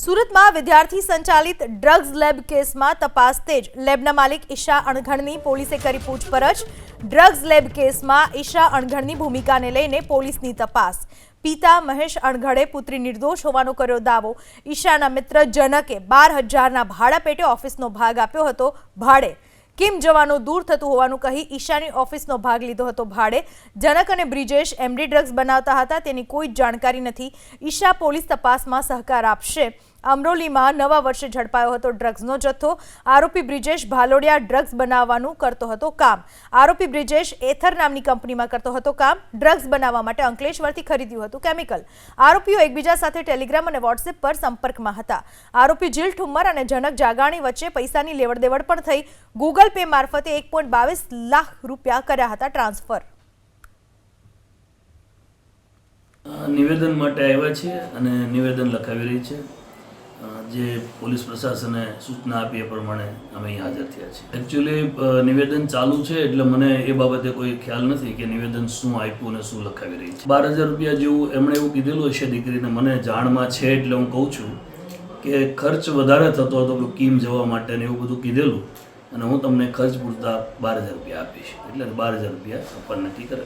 સુરતમાં વિદ્યાર્થી સંચાલિત ડ્રગ્સ લેબ કેસમાં તપાસ તેજ। લેબના માલિક ઈશા અણઘડની પોલીસે કરી પૂછપરછ। ડ્રગ્સ લેબ કેસમાં ઈશા અણઘડની ભૂમિકાને લઈને પોલીસની તપાસ। પિતા મહેશ અણઘડે પુત્રી નિર્દોષ હોવાનો કર્યો દાવો। ઈશાના મિત્ર જનકે 12,000ના ભાડા પેટે ઓફિસનો ભાગ આપ્યો હતો ભાડે। કેમ જવાનો દૂર થતું હોવાનું કહી ઈશાની ઓફિસનો ભાગ લીધો હતો ભાડે। જનક અને બ્રિજેશ એમડી ડ્રગ્સ બનાવતા હતા તેની કોઈ જાણકારી નથી। ઈશા પોલીસ તપાસમાં સહકાર આપશે। અમરોલીમાં નવા વર્ષે ઝડપાયો હતો ડ્રગ્સનો જથ્થો। આરોપી બ્રિજેશ ભાલોડિયા ડ્રગ્સ બનાવવાનું કરતો હતો કામ। આરોપી બ્રિજેશ એથર નામની કંપનીમાં કરતો હતો કામ। ડ્રગ્સ બનાવવા માટે અંકલેશ્વરથી ખરીદ્યું હતું કેમિકલ। આરોપીઓ એકબીજા સાથે ટેલિગ્રામ અને વોટ્સએપ પર સંપર્કમાં હતા। આરોપી જીલ ઠુમ્મર અને જનક જાગાણી વચ્ચે પૈસાની લેવડદેવડ પણ થઈ। ગૂગલ પે મારફતે 1.22 લાખ રૂપિયા કર્યા હતા ટ્રાન્સફર। નિવેદન માટે આવ્યા છે અને નિવેદન લખાવી રહી છે। જે પોલીસ પ્રશાસને સૂચના આપી એ પ્રમાણે અમે અહીં હાજર થયા છીએ। એકચ્યુઅલી નિવેદન ચાલુ છે એટલે મને એ બાબતે કોઈ ખ્યાલ નથી કે નિવેદન શું આપ્યું અને શું લખાવી રહી છે। 12,000 રૂપિયા જેવું એમણે એવું કીધેલું હશે દીકરીને, મને જાણમાં છે એટલે હું કહું છું કે ખર્ચ વધારે થતો હતો કીમ જવા માટે ને એવું બધું કીધેલું અને હું તમને ખર્ચ પૂરતા 12,000 રૂપિયા આપીશ એટલે 12,000 રૂપિયા આપણને નક્કી કરે।